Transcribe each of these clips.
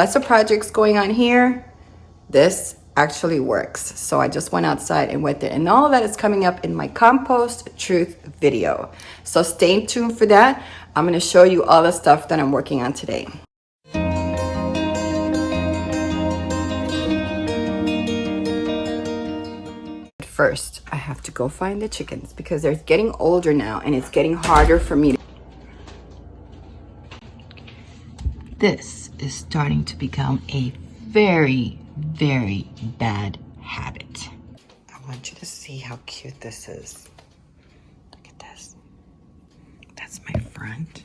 Lots of projects going on here. This actually works. So I just went outside and went there. And all of that is coming up in my compost truth video. So stay tuned for that. I'm going to show you all the stuff that I'm working on today. First, I have to go find the chickens because they're getting older now and it's getting harder for me. This is starting to become a very, very bad habit. I want you to see how cute this is. Look at this. That's my front.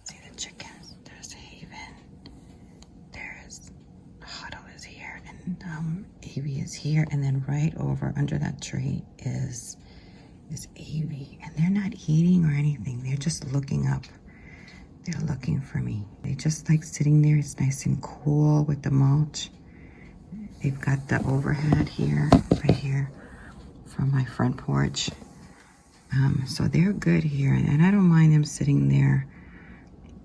See the chickens? There's Haven. There's Huddle is here, and Avy is here, and then right over under that tree is Avy, and they're not eating or anything. They're just looking up. They're looking for me. They just like sitting there. It's nice and cool with the mulch. They've got the overhead here, right here, from my front porch. So they're good here, and I don't mind them sitting there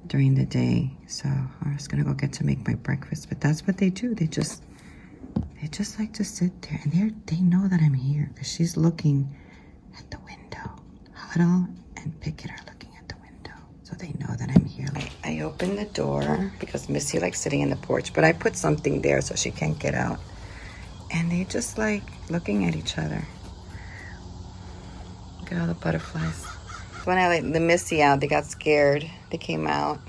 during the day. So I'm just gonna go get to make my breakfast. But that's what they do. They just like to sit there, and they know that I'm here because she's looking at the window. Huddle and Pickett are looking at the window, so they know that I'm here. I opened the door because Missy likes sitting in the porch, but I put something there so she can't get out. And they just like looking at each other. Look at all the butterflies. When I let the Missy out, they got scared. They came out,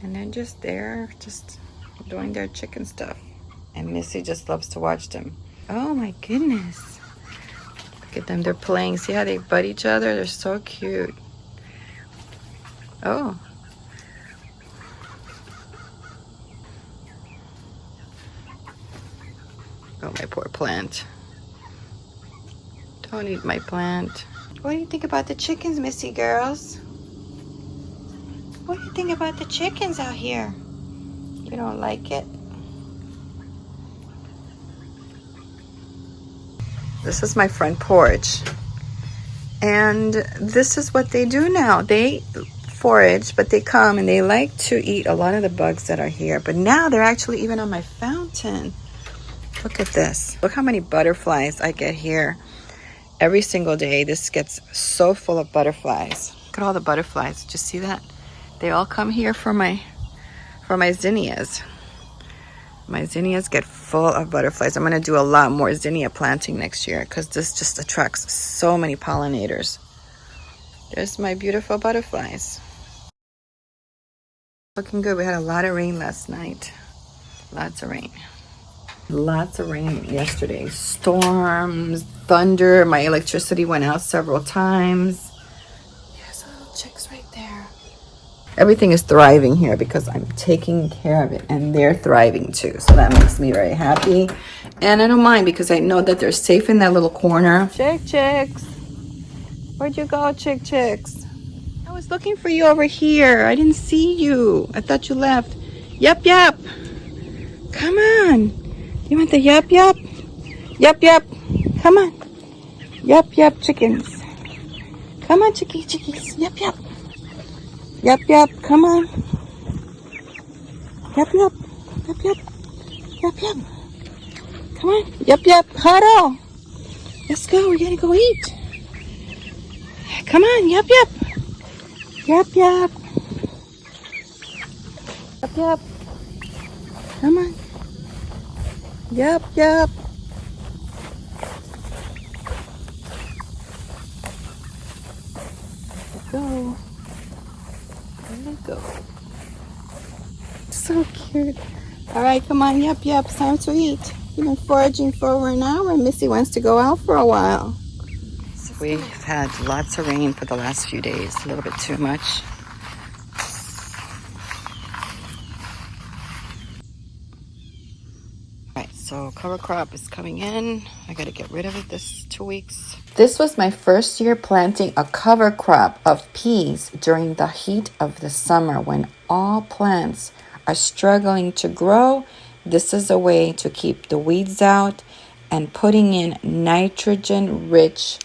and they're just there, just doing their chicken stuff. And Missy just loves to watch them. Oh my goodness. Look at them, they're playing. See how they butt each other? They're so cute. Oh. Oh, my poor plant. Don't eat my plant. What do you think about the chickens, Missy girls? What do you think about the chickens out here? You don't like it? This is my front porch. And this is what they do now. They forage, but they come and they like to eat a lot of the bugs that are here. But now they're actually even on my fountain. Look at this. Look how many butterflies I get here every single day. This gets so full of butterflies. Look at all the butterflies. Did you see that? They all come here for my zinnias. My zinnias get full of butterflies. I'm going to do a lot more zinnia planting next year because this just attracts so many pollinators. There's my beautiful butterflies. Looking good. We had a lot of rain last night. Lots of rain. Lots of rain yesterday. Storms, thunder. My electricity went out several times. There's little chicks right there. Everything is thriving here because I'm taking care of it, and they're thriving too. So that makes me very happy. And I don't mind because I know that they're safe in that little corner. Chicks. Where'd you go, chicks? I was looking for you over here. I didn't see you. I thought you left. Yup. Come on. You want the yup? Yup. Come on. Yup, chickens. Come on, chickies. Yup. Come on. Yup. Come on. Yup. Huddle. Let's go. We gotta go eat. Come on. Yup. Yup. Come on. Yup. There we go. So cute. All right, come on. Yup. It's time to eat. You've been foraging for over an hour. Missy wants to go out for a while. We've had lots of rain for the last few days. A little bit too much. So cover crop is coming in. I got to get rid of it this 2 weeks. This was my first year planting a cover crop of peas during the heat of the summer when all plants are struggling to grow. This is a way to keep the weeds out and putting in nitrogen-rich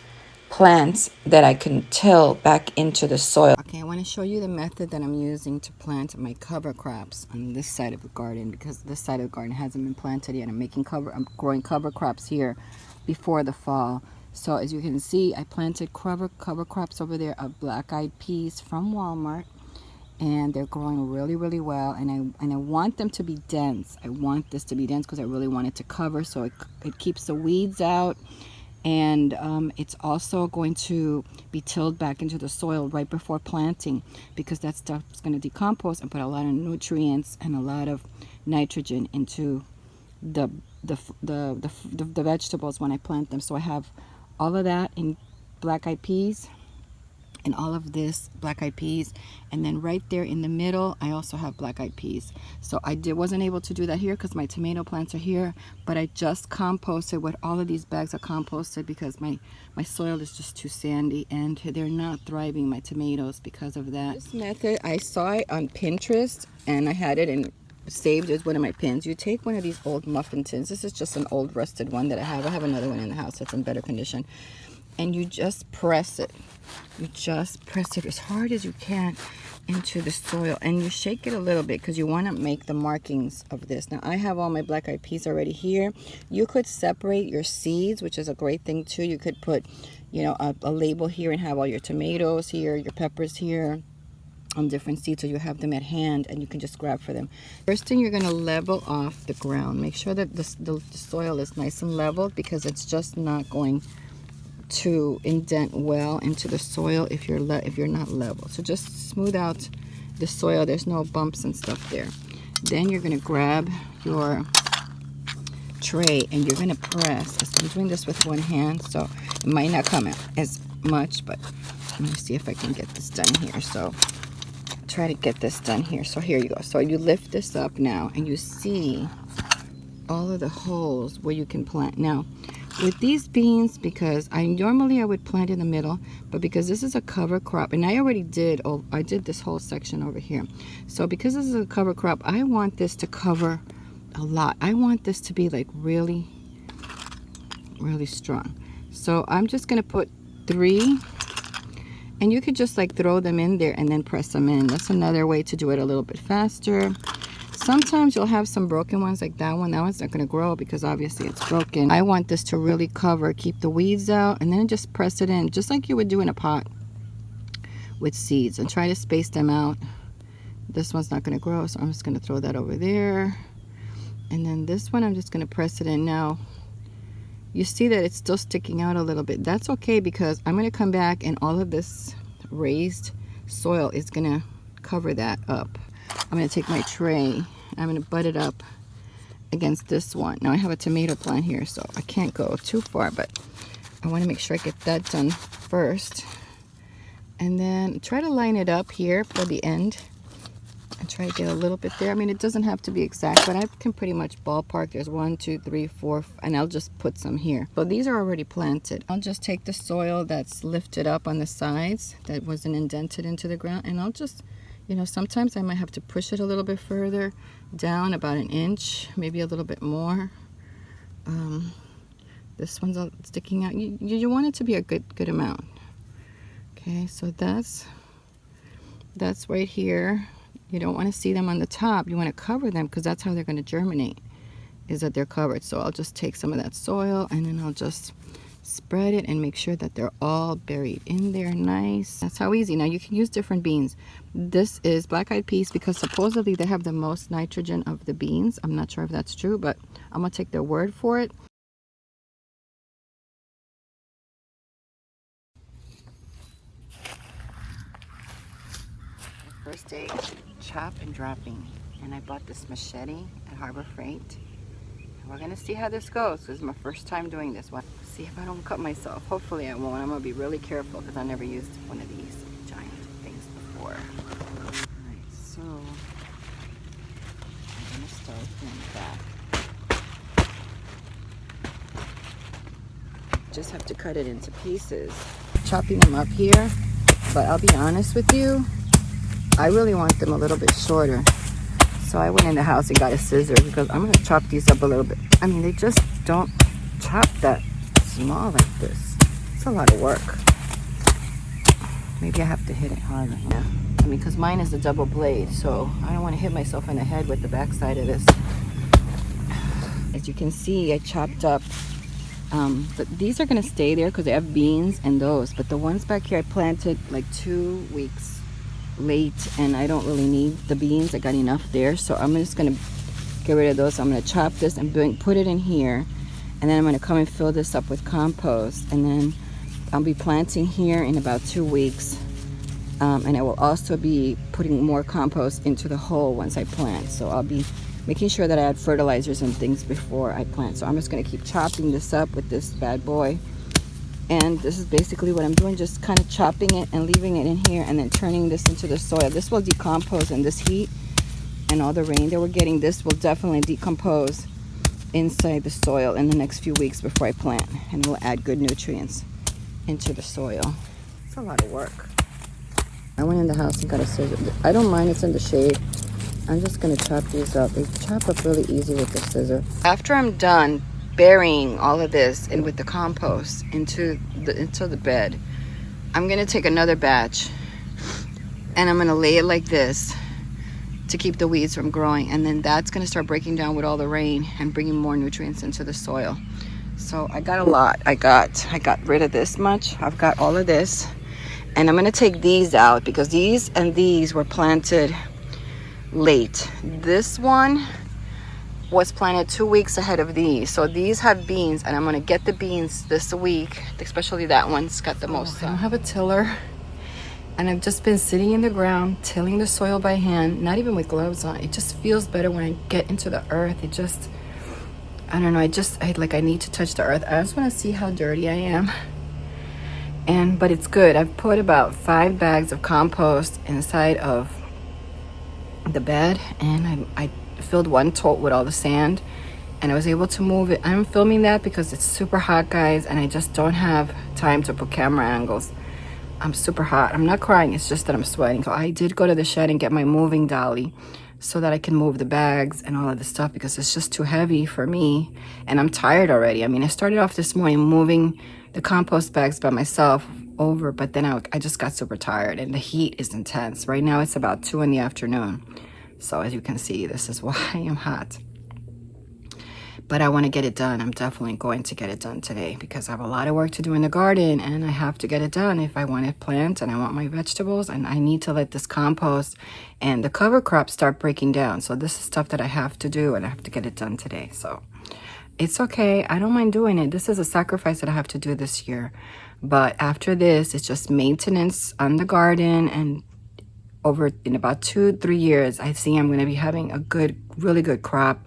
plants that I can till back into the soil. Okay, I want to show you the method that I'm using to plant my cover crops on this side of the garden, because this side of the garden hasn't been planted yet. I'm growing cover crops here before the fall. So as you can see, I planted cover crops over there of black-eyed peas from Walmart, and they're growing really well, and I want them to be dense. I want this to be dense because I really want it to cover, so it keeps the weeds out. And it's also going to be tilled back into the soil right before planting, because that stuff is going to decompose and put a lot of nutrients and a lot of nitrogen into the vegetables when I plant them. So I have all of that in black-eyed peas, and all of this black-eyed peas, and then right there in the middle I also have black-eyed peas. So I wasn't able to do that here because my tomato plants are here, but I just composted with all of these bags are composted because my soil is just too sandy and they're not thriving, my tomatoes, because of that. This method, I saw it on Pinterest and I had it and saved as one of my pins. You take one of these old muffin tins. This is just an old rusted one that I have another one in the house that's in better condition, and you just press it. You just press it as hard as you can into the soil, and you shake it a little bit because you want to make the markings of this. Now I have all my black-eyed peas already here. You could separate your seeds, which is a great thing too. You could put, you know, a label here and have all your tomatoes here, your peppers here on different seeds, so you have them at hand and you can just grab for them. First thing, you're going to level off the ground. Make sure that the soil is nice and leveled, because it's just not going to indent well into the soil if you're not level. So just smooth out the soil. There's no bumps and stuff there. Then you're going to grab your tray and you're going to press. I'm doing this with one hand, so it might not come out as much, but let me see if I can get this done here. So try to get this done here. So here you go. So you lift this up now and you see all of the holes where you can plant. Now with these beans, because I would plant in the middle, but because this is a cover crop, and I already did, I did this whole section over here. So because this is a cover crop, I want this to cover a lot. I want this to be like really strong. So I'm just gonna put 3, and you could just like throw them in there and then press them in. That's another way to do it a little bit faster. Sometimes you'll have some broken ones like that one. That one's not going to grow because obviously it's broken. I want this to really cover, keep the weeds out, and then just press it in just like you would do in a pot with seeds, and try to space them out. This one's not going to grow, so I'm just going to throw that over there. And then this one, I'm just going to press it in. Now you see that it's still sticking out a little bit. That's okay, because I'm going to come back and all of this raised soil is going to cover that up. I'm going to take my tray, I'm going to butt it up against this one. Now I have a tomato plant here, so I can't go too far, but I want to make sure I get that done first. And then try to line it up here for the end and try to get a little bit there. I mean, it doesn't have to be exact, but I can pretty much ballpark. There's 1, 2, 3, 4, and I'll just put some here. So these are already planted. I'll just take the soil that's lifted up on the sides that wasn't indented into the ground, and I'll just, you know, sometimes I might have to push it a little bit further down, about 1 inch, maybe a little bit more. This one's sticking out. You want it to be a good amount. Okay, so that's right here. You don't want to see them on the top. You want to cover them because that's how they're going to germinate, is that they're covered. So I'll just take some of that soil and then I'll just spread it and make sure that they're all buried in there nice. That's how easy. Now you can use different beans. This is black-eyed peas because supposedly they have the most nitrogen of the beans. I'm not sure if that's true, but I'm gonna take their word for it. First day, chop and dropping, and I bought this machete at Harbor Freight. We're gonna see how this goes. This is my first time doing this one. See if I don't cut myself. Hopefully I won't. I'm gonna be really careful because I never used one of these giant things before. Alright, so I'm gonna start doing that. Just have to cut it into pieces. Chopping them up here, but I'll be honest with you, I really want them a little bit shorter. So I went in the house and got a scissor because I'm going to chop these up a little bit. I mean, they just don't chop that small like this. It's a lot of work. Maybe I have to hit it harder, yeah. I mean, because mine is a double blade, so I don't want to hit myself in the head with the backside of this. As you can see, I chopped up, but these are going to stay there because they have beans and those. But the ones back here I planted like 2 weeks late, and I don't really need the beans. I got enough there, so I'm just going to get rid of those. I'm going to chop this and put it in here, and then I'm going to come and fill this up with compost, and then I'll be planting here in about 2 weeks. And I will also be putting more compost into the hole once I plant. So I'll be making sure that I add fertilizers and things before I plant. So I'm just going to keep chopping this up with this bad boy. And this is basically what I'm doing, just kind of chopping it and leaving it in here and then turning this into the soil. This will decompose in this heat and all the rain that we're getting. This will definitely decompose inside the soil in the next few weeks before I plant. And we'll add good nutrients into the soil. It's a lot of work. I went in the house and got a scissor. I don't mind, it's in the shade. I'm just gonna chop these up. They chop up really easy with the scissor. After I'm done burying all of this and with the compost into the bed, I'm gonna take another batch and I'm gonna lay it like this to keep the weeds from growing, and then that's gonna start breaking down with all the rain and bringing more nutrients into the soil. So I got a lot. I got rid of this much. I've got all of this. And I'm going to take these out because these and these were planted late. This one was planted 2 weeks ahead of these. So these have beans, and I'm going to get the beans this week, especially that one's got the most. I don't have a tiller, and I've just been sitting in the ground, tilling the soil by hand, not even with gloves on. It just feels better when I get into the earth. It just, I don't know, I need to touch the earth. I just want to see how dirty I am. But it's good. I've put about 5 bags of compost inside of the bed, and I filled one tote with all the sand, and I was able to move it. I'm filming that because it's super hot, guys, and I just don't have time to put camera angles. I'm super hot. I'm not crying, it's just that I'm sweating. So I did go to the shed and get my moving dolly so that I can move the bags and all of the stuff because it's just too heavy for me, and I'm tired already. I mean, I started off this morning moving the compost bags by myself over, but then I just got super tired, and the heat is intense. Right now it's about 2 in the afternoon. So as you can see, this is why I'm hot. But I want to get it done. I'm definitely going to get it done today because I have a lot of work to do in the garden, and I have to get it done if I want to plant and I want my vegetables, and I need to let this compost and the cover crops start breaking down. So this is stuff that I have to do, and I have to get it done today. So it's okay. I don't mind doing it. This is a sacrifice that I have to do this year. But after this, it's just maintenance on the garden, and in about 2-3 years, I see I'm going to be having a really good crop.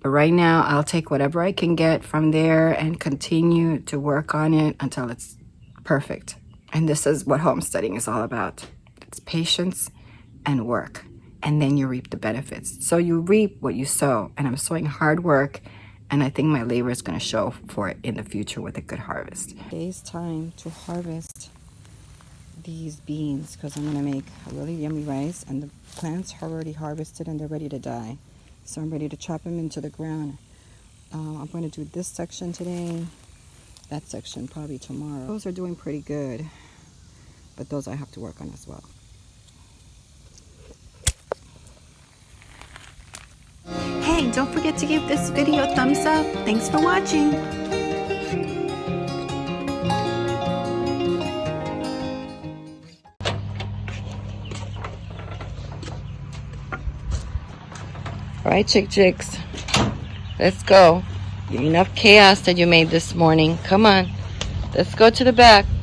But right now, I'll take whatever I can get from there and continue to work on it until it's perfect. And this is what homesteading is all about. It's patience and work, and then you reap the benefits. So you reap what you sow, and I'm sowing hard work, and I think my labor is going to show for it in the future with a good harvest. Today's time to harvest these beans because I'm going to make a really yummy rice, and the plants are already harvested and they're ready to die. So I'm ready to chop them into the ground. I'm going to do this section today, that section probably tomorrow. Those are doing pretty good, but those I have to work on as well. Hey, don't forget to give this video a thumbs up. Thanks for watching. All right, chicks, let's go. Enough chaos that you made this morning. Come on, let's go to the back.